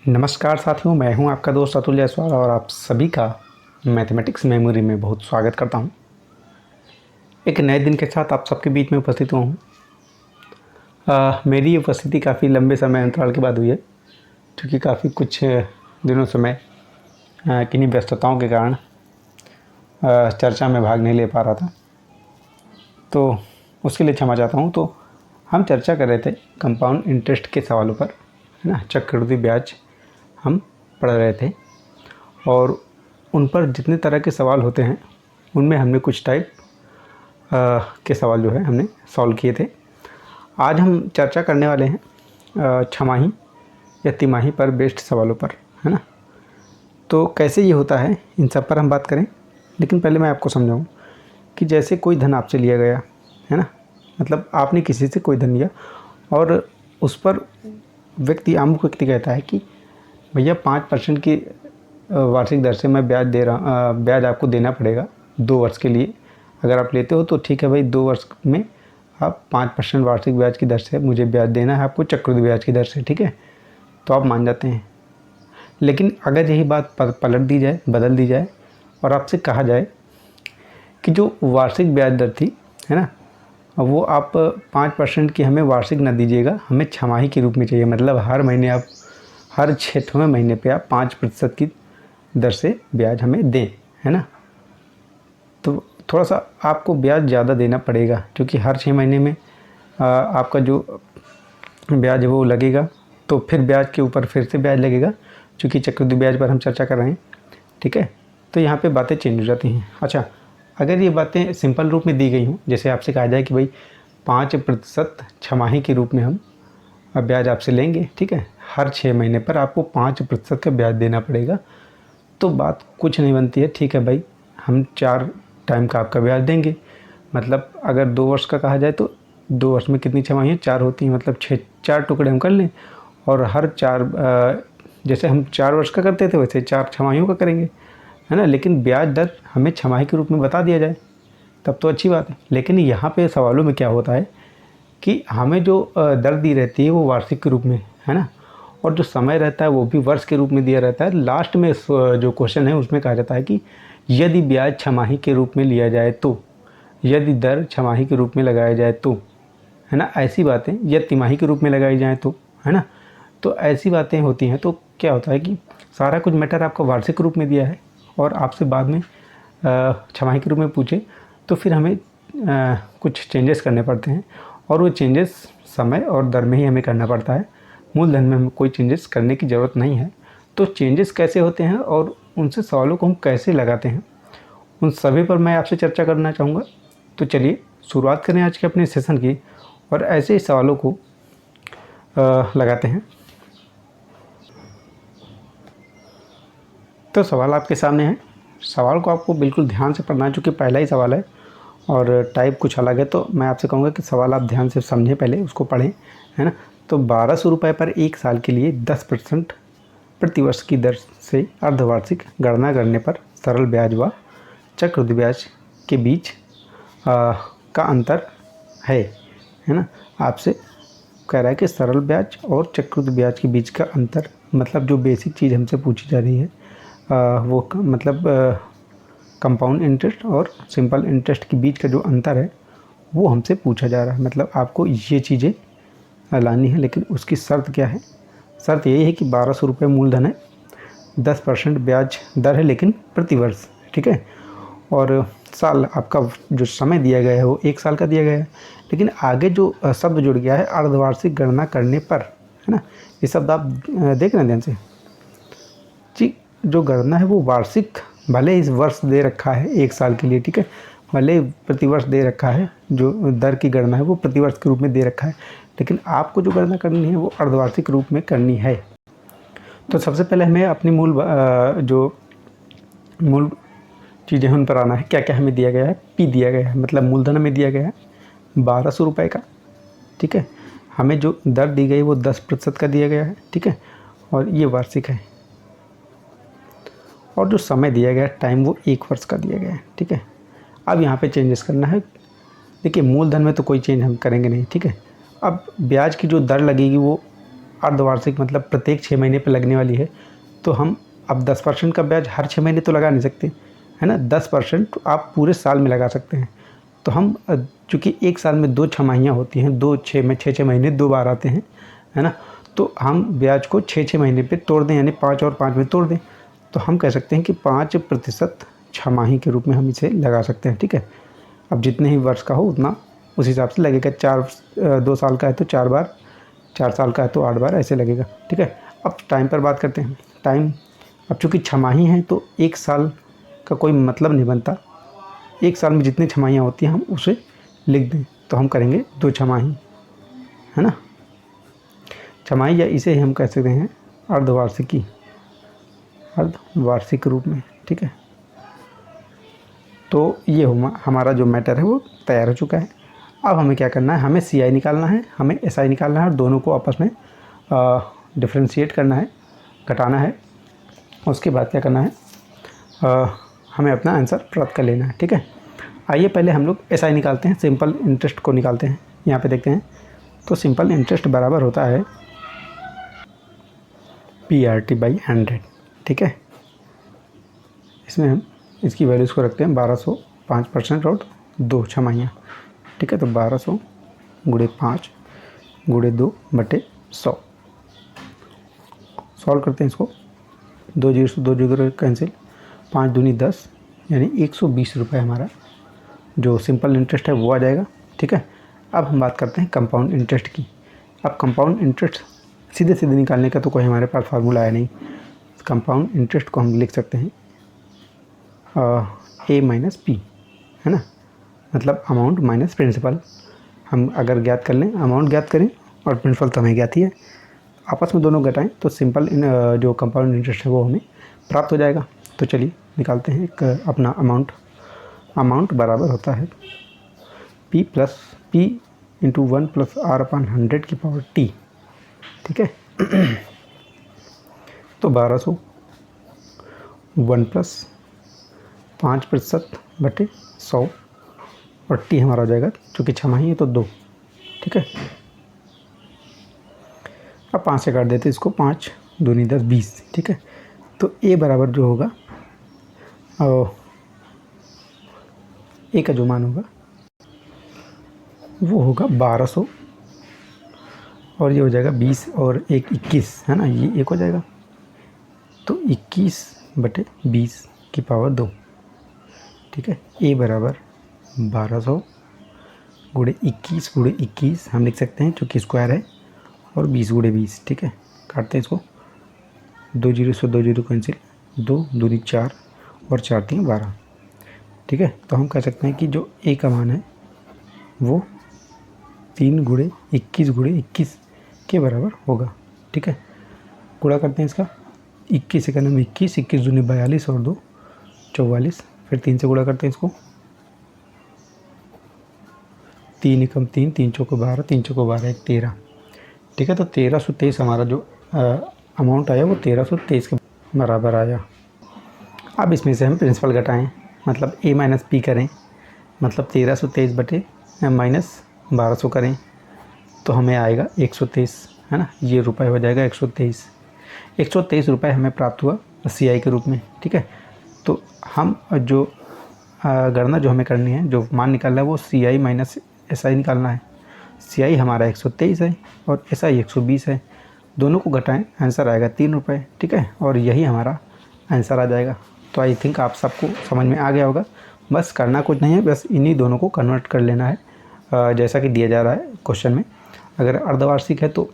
नमस्कार साथियों, मैं हूं आपका दोस्त अतुल जायसवाल और आप सभी का मैथमेटिक्स मेमोरी में बहुत स्वागत करता हूं। एक नए दिन के साथ आप सबके बीच में उपस्थित हुआ हूं। मेरी उपस्थिति काफ़ी लंबे समय अंतराल के बाद हुई है, क्योंकि काफ़ी कुछ दिनों से मैं किन्हीं व्यस्तताओं के कारण चर्चा में भाग नहीं ले पा रहा था, तो उसके लिए क्षमा चाहता हूं। तो हम चर्चा कर रहे थे कंपाउंड इंटरेस्ट के सवालों पर, है ना। चक्रवृद्धि ब्याज हम पढ़ रहे थे और उन पर जितने तरह के सवाल होते हैं उनमें हमने कुछ टाइप के सवाल जो है हमने सॉल्व किए थे। आज हम चर्चा करने वाले हैं छमाही या तिमाही पर बेस्ड सवालों पर, है ना। तो कैसे ये होता है इन सब पर हम बात करें, लेकिन पहले मैं आपको समझाऊं कि जैसे कोई धन आपसे लिया गया, है ना, मतलब आपने किसी से कोई धन लिया और उस पर आम व्यक्ति कहता है कि भैया 5% की वार्षिक दर से मैं ब्याज आपको देना पड़ेगा 2 वर्ष के लिए। अगर आप लेते हो तो ठीक है भाई, 2 वर्ष में आप 5% वार्षिक ब्याज की दर से मुझे ब्याज देना है आपको, चक्रवृद्धि ब्याज की दर से, ठीक है। तो आप मान जाते हैं। लेकिन अगर यही बात पलट दी जाए, बदल दी जाए और आपसे कहा जाए कि जो वार्षिक ब्याज दर थी, है ना, वो आप 5% की हमें वार्षिक न दीजिएगा, हमें छमाही के रूप में चाहिए। मतलब हर महीने आप हर 6वें महीने पे आप 5% की दर से ब्याज हमें दें, है ना। तो थोड़ा सा आपको ब्याज ज़्यादा देना पड़ेगा, क्योंकि हर 6 महीने में आपका जो ब्याज है वो लगेगा, तो फिर ब्याज के ऊपर फिर से ब्याज लगेगा, क्योंकि चक्रवृद्धि ब्याज पर हम चर्चा कर रहे हैं, ठीक है। तो यहाँ पे बातें चेंज हो जाती हैं। अच्छा, अगर ये बातें सिंपल रूप में दी गई हों, जैसे आपसे कहा जाए कि भाई 5% छमाही के रूप में हम ब्याज आपसे लेंगे, ठीक है, हर 6 महीने पर आपको 5% का ब्याज देना पड़ेगा, तो बात कुछ नहीं बनती है। ठीक है भाई, हम 4 टाइम का आपका ब्याज देंगे। मतलब अगर 2 वर्ष का कहा जाए तो 2 वर्ष में कितनी छमाहियाँ? 4 होती हैं, मतलब 4 टुकड़े हम कर लें और हर 4 जैसे हम 4 वर्ष का करते थे वैसे 4 छमाहियों का करेंगे, है ना। लेकिन ब्याज दर हमें छमाही के रूप में बता दिया जाए तब तो अच्छी बात है। लेकिन यहाँ पे सवालों में क्या होता है कि हमें जो दर दी रहती है वो वार्षिक के रूप में, है ना, और जो समय रहता है वो भी वर्ष के रूप में दिया रहता है। लास्ट में जो क्वेश्चन है उसमें कहा जाता है कि यदि ब्याज छमाही के रूप में लिया जाए तो, यदि दर छमाही के रूप में लगाया जाए तो, है ना, ऐसी बातें, या तिमाही के रूप में लगाई जाए तो, है ना। तो ऐसी बातें होती हैं। तो क्या होता है कि सारा कुछ मैटर आपका वार्षिक रूप में दिया है और आपसे बाद में छमाही के रूप में पूछे तो फिर हमें कुछ चेंजेस करने पड़ते हैं, और वो चेंजेस समय और दर में ही हमें करना पड़ता है। मूलधन में हमें कोई चेंजेस करने की ज़रूरत नहीं है। तो चेंजेस कैसे होते हैं और उनसे सवालों को हम कैसे लगाते हैं, उन सभी पर मैं आपसे चर्चा करना चाहूँगा। तो चलिए शुरुआत करें आज के अपने सेशन की और ऐसे ही सवालों को लगाते हैं। तो सवाल आपके सामने है। सवाल को आपको बिल्कुल ध्यान से पढ़ना है, चूँकि पहला ही सवाल है और टाइप कुछ अलग है, तो मैं आपसे कहूँगा कि सवाल आप ध्यान से समझें, पहले उसको पढ़ें, है ना। तो 1200 रुपये पर 1 साल के लिए 10% प्रतिवर्ष की दर से अर्धवार्षिक गणना करने पर सरल ब्याज व चक्रवृद्धि ब्याज के बीच का अंतर है ना। आपसे कह रहा है कि सरल ब्याज और चक्रवृद्धि ब्याज के बीच का अंतर, मतलब जो बेसिक चीज़ हमसे पूछी जा रही है वो मतलब कंपाउंड इंटरेस्ट और सिंपल इंटरेस्ट के बीच का जो अंतर है वो हमसे पूछा जा रहा है। मतलब आपको ये चीज़ें लानी है, लेकिन उसकी शर्त क्या है? शर्त यही है कि 1200 रुपये मूलधन है, 10% ब्याज दर है, लेकिन प्रतिवर्ष, ठीक है। और साल आपका जो समय दिया गया है वो 1 साल का दिया गया है, लेकिन आगे जो शब्द जुड़ गया है अर्धवार्षिक गणना करने पर, है ना। ये शब्द आप देख रहे हैं ध्यान से जी। जो गणना है वो वार्षिक, भले इस वर्ष दे रखा है 1 साल के लिए, ठीक है, भले प्रतिवर्ष दे रखा है, जो दर की गणना है वो प्रतिवर्ष के रूप में दे रखा है, लेकिन आपको जो गणना करनी है वो अर्धवार्षिक रूप में करनी है। तो सबसे पहले हमें अपनी मूल चीज़ें उन पर आना है। क्या क्या हमें दिया गया है? पी दिया गया है, मतलब मूलधन हमें दिया गया है 1200 रुपये का, ठीक है। हमें जो दर दी गई वो 10% का दिया गया है, ठीक है, और ये वार्षिक है। और जो समय दिया गया है टाइम वो 1 वर्ष का दिया गया है, ठीक है। अब यहाँ पे चेंजेस करना है। देखिए मूलधन में तो कोई चेंज हम करेंगे नहीं, ठीक है। अब ब्याज की जो दर लगेगी वो अर्धवार्षिक मतलब प्रत्येक 6 महीने पे लगने वाली है, तो हम अब 10% का ब्याज हर 6 महीने तो लगा नहीं सकते, है ना। 10% आप पूरे साल में लगा सकते हैं। तो हम चूँकि एक साल में 2 छमाहियाँ होती हैं, 2 6 में 6 महीने 2 बार आते हैं, है ना। तो हम ब्याज को 6 महीने पे तोड़ दें, यानी 5 और 5 में तोड़ दें, तो हम कह सकते हैं कि 5% छमाही के रूप में हम इसे लगा सकते हैं, ठीक है। अब जितने ही वर्ष का हो उतना उस हिसाब से लगेगा। 2 साल का है तो 4 बार, 4 साल का है तो 8 बार, ऐसे लगेगा, ठीक है। अब टाइम पर बात करते हैं। टाइम अब चूँकि छमाही है तो 1 साल का कोई मतलब नहीं बनता। 1 साल में जितनी छमाहियाँ होती हैं हम उसे लिख दें, तो हम करेंगे 2 छमाही, है ना। छमाही या इसे ही हम कह सकते हैं अर्धवार्षिकी, अर्धवार्षिक रूप में, ठीक है। तो ये हमारा जो मैटर है वो तैयार हो चुका है। अब हमें क्या करना है, हमें CI निकालना है, हमें SI निकालना है और दोनों को आपस में डिफ्रेंशिएट करना है, घटाना है। उसके बाद क्या करना है, हमें अपना आंसर प्राप्त कर लेना है, ठीक है। आइए पहले हम लोग SI निकालते हैं, सिंपल इंटरेस्ट को निकालते हैं। यहाँ पे देखते हैं तो सिंपल इंटरेस्ट बराबर होता है PRT/100, ठीक है। इसमें हम इसकी वैल्यूज़ को रखते हैं 1200, 5% और 2 छमाहियाँ, ठीक है। तो 1200 × 5 × 2/100 सॉल्व करते हैं इसको। 2 जीरो से 2 जीरो कैंसिल, 5 दूनी 10, यानी 120 रुपये हमारा जो सिंपल इंटरेस्ट है वो आ जाएगा, ठीक है। अब हम बात करते हैं कंपाउंड इंटरेस्ट की। अब कंपाउंड इंटरेस्ट सीधे सीधे निकालने का तो कोई हमारे पास फार्मूला है नहीं। कंपाउंड इंटरेस्ट को हम लिख सकते हैं A - P, है ना, मतलब अमाउंट माइनस प्रिंसिपल। हम अगर ज्ञात कर लें, अमाउंट ज्ञात करें और प्रिंसिपल तो हमें ज्ञात ही है, आपस में दोनों घटाएं तो सिंपल जो कंपाउंड इंटरेस्ट है वो हमें प्राप्त हो जाएगा। तो चलिए निकालते हैं एक अपना अमाउंट बराबर होता है P × 1 + R/100⁻T, ठीक है। तो 1200 1 + 5%/100 और T हमारा हो जाएगा, चूँकि छमाही है तो 2, ठीक है। अब 5 से काट देते इसको, 5 दूनी 10, 20, ठीक है। तो A बराबर जो होगा A का जो मान होगा वो होगा 1200 और ये हो जाएगा 20 और 1 21, है ना, ये 1 हो जाएगा। तो 21/20⁻², ठीक है। A बराबर 1200 × 21 × 21 हम लिख सकते हैं चूँकि स्क्वायर है, और 20 × 20, ठीक है। काटते हैं इसको, 2 जीरो से 2 जीरो कैंसिल, 2 दूनी 4 और 4 3 12, ठीक है। तो हम कह सकते हैं कि जो A का मान है वो 3 × 21 × 21 के बराबर होगा, ठीक है। गुणा करते हैं इसका, 21 से करना 21, 21 दूनी 42 और 2 44, फिर 3 से गुणा करते हैं इसको, 3 × 3, 3 चौको 12, 3 चौको 12, 1 13, ठीक है। तो 1323 हमारा जो अमाउंट आया वो 1323 के बराबर आया। अब इसमें से हम प्रिंसिपल घटाएं, मतलब A - P करें, मतलब 1323 बटे -1200 करें तो हमें आएगा 123, है ना। ये रुपए हो जाएगा 123 रुपये हमें प्राप्त हुआ CI के रूप में, ठीक है। तो हम जो गणना जो हमें करनी है, जो मान निकालना है वो CI - SI निकालना है। CI हमारा 123 है और SI 120 है, दोनों को घटाएं, आंसर आएगा 3 रुपये, ठीक है। और यही हमारा आंसर आ जाएगा। तो आई थिंक आप सबको समझ में आ गया होगा। बस करना कुछ नहीं है, बस इन्हीं दोनों को कन्वर्ट कर लेना है जैसा कि दिया जा रहा है क्वेश्चन में। अगर अर्धवार्षिक है तो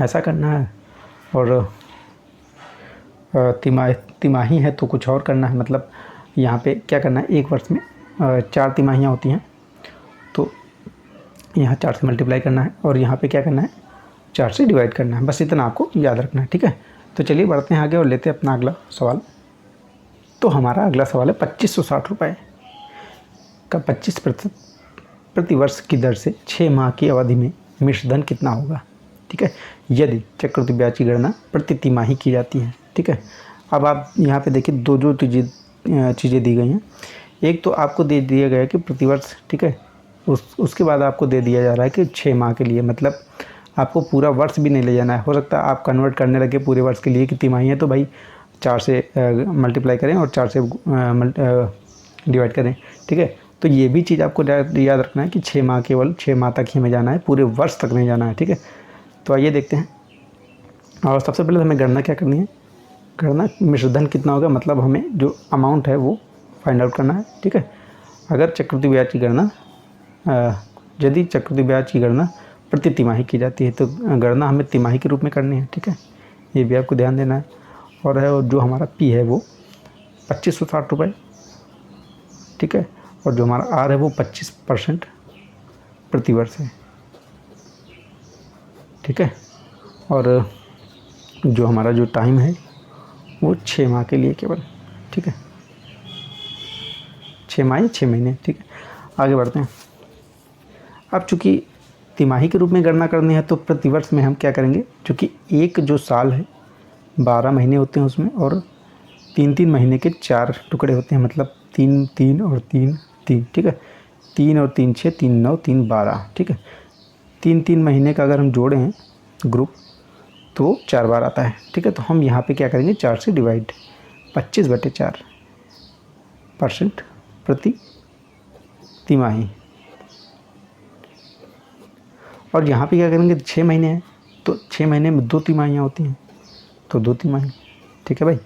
ऐसा करना है, और तिमाही है तो कुछ और करना है। मतलब यहाँ पे क्या करना है, एक वर्ष में 4 तिमाहियाँ होती हैं, तो यहाँ 4 से मल्टीप्लाई करना है और यहाँ पे क्या करना है, 4 से डिवाइड करना है। बस इतना आपको याद रखना है, ठीक है। तो चलिए बढ़ते हैं आगे और लेते हैं अपना अगला सवाल। तो हमारा अगला सवाल है 2560 रुपये का 25% प्रति वर्ष की दर से 6 माह की अवधि में मिश्रधन कितना होगा, ठीक है, यदि चक्रवृद्धि ब्याज की गणना प्रति तिमाही की जाती है, ठीक है। अब आप यहाँ पे देखिए दो चीज़ें दी गई हैं। एक तो आपको दे दिया गया है कि प्रतिवर्ष, ठीक है, उसके बाद आपको दे दिया जा रहा है कि 6 माह के लिए, मतलब आपको पूरा वर्ष भी नहीं ले जाना है। हो सकता है आप कन्वर्ट करने लगे पूरे वर्ष के लिए कि तिमाही है तो भाई 4 से मल्टीप्लाई करें और 4 से डिवाइड करें, ठीक है। तो ये भी चीज़ आपको याद रखना है कि 6 माह, केवल 6 माह तक ही हमें जाना है, पूरे वर्ष तक नहीं जाना है, ठीक है। तो आइए देखते हैं। और सबसे पहले हमें गणना क्या करनी है, गणना मिश्रधन कितना होगा, मतलब हमें जो अमाउंट है वो फाइंड आउट करना है, ठीक है। अगर चक्रवृद्धि ब्याज की गणना यदि चक्रवृद्धि ब्याज की गणना प्रति तिमाही की जाती है तो गणना हमें तिमाही के रूप में करनी है, ठीक है। ये भी आपको ध्यान देना है। और जो हमारा पी है वो 2560 रुपये, ठीक है। और जो हमारा आर है वो 25% प्रतिवर्ष है, ठीक है। और जो हमारा जो टाइम है वो 6 माह के लिए केवल, ठीक है। 6 माह या 6 महीने, ठीक है। आगे बढ़ते हैं। अब चूँकि तिमाही के रूप में गणना करनी है तो प्रतिवर्ष में हम क्या करेंगे, चूँकि एक जो साल है 12 महीने होते हैं उसमें, और 3-3 महीने के 4 टुकड़े होते हैं, मतलब 3-3 और 3-3, ठीक है। 3 और 3 6, 3 9, 3 12, ठीक है। 3-3 महीने का अगर हम जोड़ें ग्रुप तो 4 बार आता है, ठीक है। तो हम यहाँ पे क्या करेंगे, 4 से डिवाइड, 25/4% प्रति तिमाही। और यहाँ पे क्या करेंगे, 6 महीने हैं तो 6 महीने में 2 तिमाहियाँ होती हैं, तो 2 तिमाही, ठीक है भाई।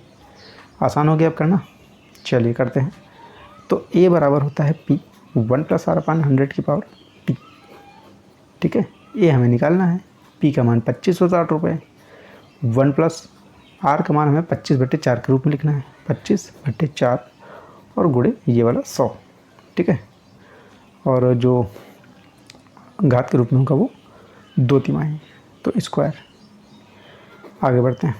आसान हो गया अब करना, चलिए करते हैं। तो ए बराबर होता है पी 1 + r/100 की पावर टी, ठीक है। ए हमें निकालना है, पी का मान 2560 रुपये, 1 + r का मान हमें 25/4 के रूप में लिखना है, 25/4 और गुणे ये वाला 100, ठीक है। और जो घात के रूप में होगा वो 2 तिमाही, तो स्क्वायर। आगे बढ़ते हैं।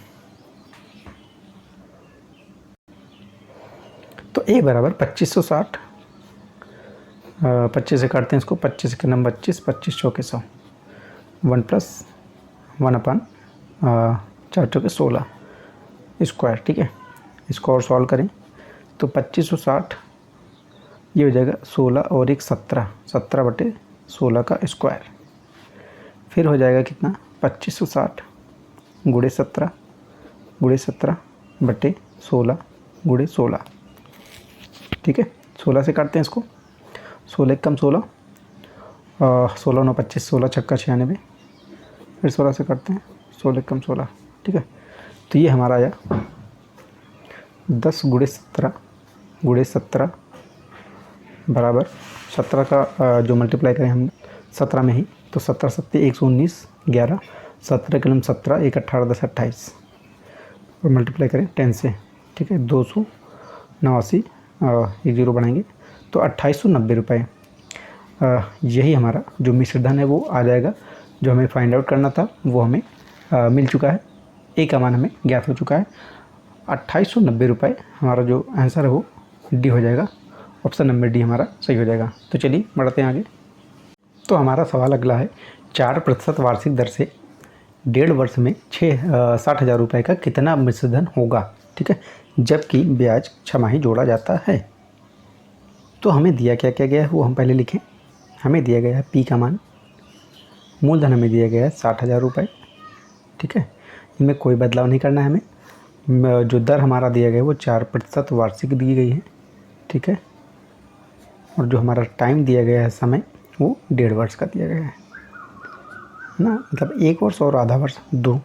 तो ए बराबर 2560, 25 से काटते हैं इसको, 25 के नंबर 25, 25 चौके 100, 1 + 1/4 चौके 16 स्क्वायर, ठीक है। इसको और सॉल्व करें तो 2560 ये हो जाएगा 16 और 1 17, 17/16 का स्क्वायर। फिर हो जाएगा कितना, 2560 गुणे 17 गुणे 17/16 गुणे 16, ठीक है। 16 से काटते हैं इसको, 16 कम 16, 16 9 25, 16 छक्का 96, फिर 16 से काटते हैं, 16 कम 16, ठीक है। तो ये हमारा आया 10 गुणे 17 गुणे 17 बराबर 17 का जो मल्टीप्लाई करें हम 17 में ही, तो 17 7 119, 11 17 के 17, 1 18 10 28 और मल्टीप्लाई करें 10 से, ठीक है। 289, एक जीरो बढ़ाएंगे तो 2890 रुपये। यही हमारा जो मिश्रधन है वो आ जाएगा। जो हमें फाइंड आउट करना था वो हमें मिल चुका है, ए का मान हमें ज्ञात हो चुका है। 2890 रुपये हमारा जो आंसर है वो डी हो जाएगा, ऑप्शन नंबर डी हमारा सही हो जाएगा। तो चलिए बढ़ते हैं आगे। तो हमारा सवाल अगला है, 4% वार्षिक दर से 1.5 वर्ष में 60,000 रुपये का कितना मिश्रधन होगा, ठीक है, जबकि ब्याज छमाही जोड़ा जाता है। तो हमें दिया क्या क्या गया है वो हम पहले लिखें। हमें दिया गया है पी का मान, मूलधन हमें दिया गया है 60,000 रुपये, ठीक है। इनमें कोई बदलाव नहीं करना है हमें। जो दर हमारा दिया गया है वो 4% वार्षिक दी गई है, ठीक है। और जो हमारा टाइम दिया गया है, समय, वो 1.5 वर्ष का दिया गया है ना, मतलब 1 वर्ष और आधा वर्ष 2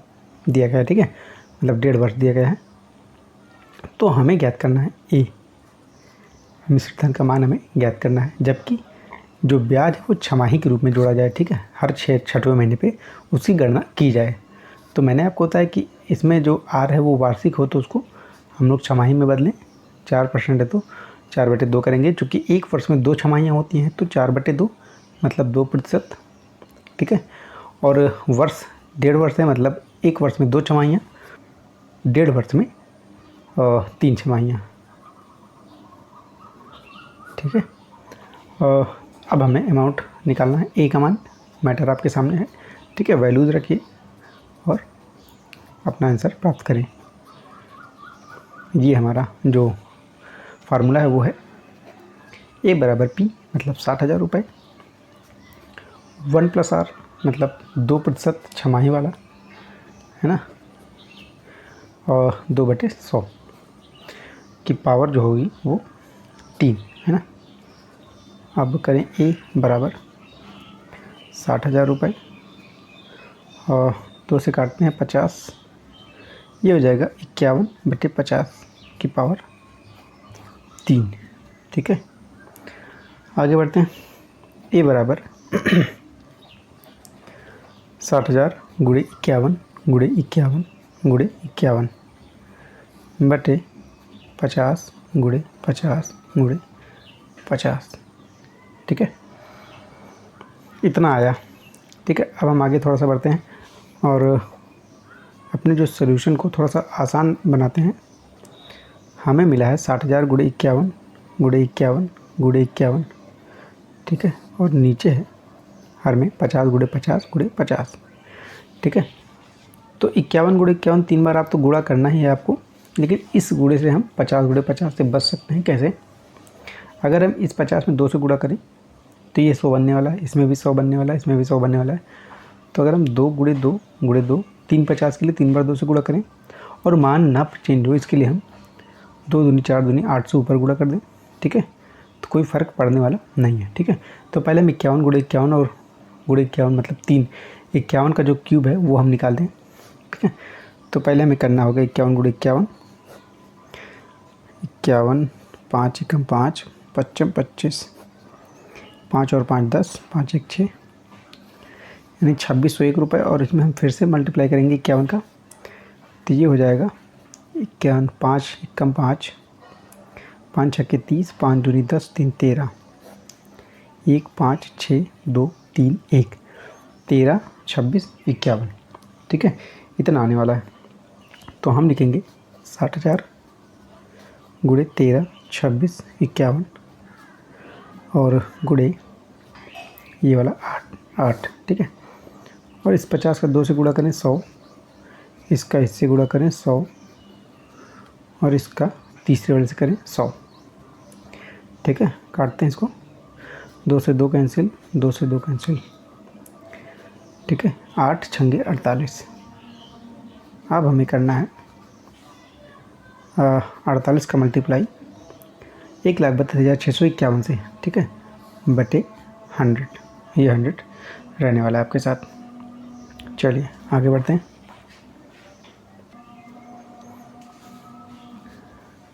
दिया गया है, ठीक है, मतलब 1.5 वर्ष दिया गया है। तो हमें ज्ञात करना है ए, मिश्रधन का मान हमें ज्ञात करना है, जबकि जो ब्याज है वो छमाही के रूप में जोड़ा जाए, ठीक है, हर 6वें महीने पे उसकी गणना की जाए। तो मैंने आपको बताया कि इसमें जो आर है वो वार्षिक हो तो उसको हम लोग छमाही में बदलें, 4% है तो 4/2 करेंगे। चूँकि 1 वर्ष में 2 छमाहियाँ होती हैं तो 4/2 मतलब 2%, ठीक है। और वर्ष 1.5 वर्ष है, मतलब 1 वर्ष में 2 छमाहियाँ, 1.5 वर्ष में 3 छमाहियाँ, ठीक है। अब हमें अमाउंट निकालना है। ए का मान, मैटर आपके सामने है, ठीक है, वैल्यूज़ रखिए और अपना आंसर प्राप्त करें। ये हमारा जो फार्मूला है वो है ए बराबर पी, मतलब 60,000 रुपये, 1 + r मतलब 2% छमाही वाला है ना, और 2/100 की पावर जो होगी वो 3 है ना। अब करें ए बराबर 60,000 रुपये और 2 से काटते हैं 50, ये हो जाएगा 51/50 की पावर 3। ठीक है, आगे बढ़ते हैं। ए बराबर 60,000 गुणे 51 गुणे 51 गुणे 51 बटे 50 गुणे 50 गुणे 50। ठीक है, इतना आया। ठीक है, अब हम आगे थोड़ा सा बढ़ते हैं और अपने जो सॉल्यूशन को थोड़ा सा आसान बनाते हैं। हमें मिला है 60,000 गुणे 51 गुणे 51 गुणे 51। ठीक है, और नीचे है हर में 50 गुणे 50 गुणे 50। ठीक है, तो 51 गुणे 51 3 बार आप तो गुणा करना ही है आपको, लेकिन इस गुणे से हम 50 गुणे 50 से बच सकते हैं। कैसे? अगर हम इस 50 में 2 से गुणा करें तो ये 100 बनने वाला है, इसमें भी 100 बनने वाला है, इसमें भी 100 बनने वाला है। तो अगर हम 2 गुणे 2 गुणे 2 3 50 के लिए 3 बार 2 से गुणा करें और मान ना चेंज हो, इसके लिए हम 2 दूनी 4 दूनी 8 से ऊपर गुणा कर दें। ठीक है, तो कोई फ़र्क पड़ने वाला नहीं है। ठीक है, तो पहले हम 51 गुणे 51 और गुणे 51 मतलब 3, 51 का जो क्यूब है वो हम निकाल दें। ठीक है, तो पहले हमें करना होगा 51 गुणे 51, 51 5 एकम 5 पच्चम 25, 5 और 5 10, 5 1 6, यानी 2601 रुपये। और इसमें हम फिर से मल्टीप्लाई करेंगे 51 का, तो ये हो जाएगा 51 5 एकम 5, 5 छक्के 30, 5 दूनी 10, 3 13, 1 5 6 2 3 1, 13 26 51। ठीक है, इतना आने वाला है। तो हम लिखेंगे 60,000 गुणे 13 26 51 और गुणे ये वाला 8। ठीक है, और इस 50 का 2 से गुणा करें 100, इसका इससे गुणा करें 100 और इसका तीसरे वाले से करें 100। ठीक है, काटते हैं इसको, 2 से 2 कैंसिल, 2 से 2 कैंसिल। ठीक है, 8 छंगे 48। अब हमें करना है 48 का मल्टीप्लाई 1,32,651 से। ठीक है, बटे 100, ये 100 रहने वाला है आपके साथ। चलिए आगे बढ़ते हैं।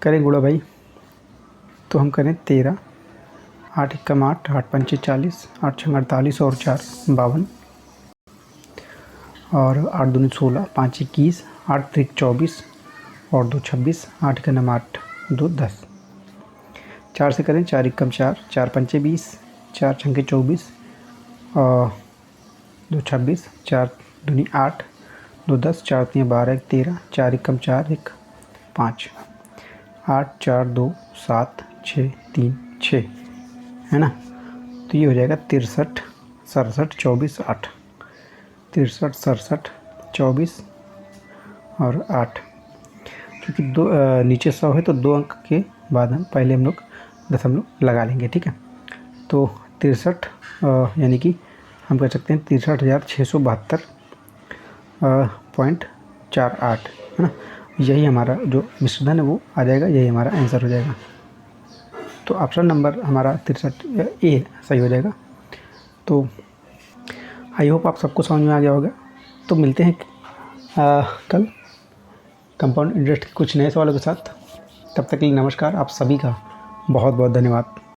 करें गुणा भाई, तो हम करें 13, 8 एकम 8, 8 पंचे 40, 8 छंग 48 और 4 52 और 8 दूनी 16, 5 21, 8 त्रिक 24 और 2 26, 8 का नम 8 2 10। 4 से करें 4 एकम 4, 4 पंचे 20, 4 छंके 24 और 2 26, 4 दूनी 8 2 10, 4 3 12 1 13, 4 एकम 4 1 5, 8 4 2 7 6 3 6 है ना। तो ये हो जाएगा 63 67 24 8, 63 67 24 और 8। क्योंकि नीचे 100 है तो 2 अंक के बाद हम लोग दशमलव लगा लेंगे। ठीक है, तो 63 यानी कि हम कह सकते हैं 63,672.48 है ना। यही हमारा जो मिश्रधन है वो आ जाएगा, यही हमारा आंसर हो जाएगा। तो ऑप्शन नंबर हमारा 63 ए सही हो जाएगा। तो आई होप आप सबको समझ में आ गया होगा। तो मिलते हैं कल कंपाउंड इंटरेस्ट के कुछ नए सवालों के साथ। तब तक के लिए नमस्कार। आप सभी का बहुत बहुत धन्यवाद।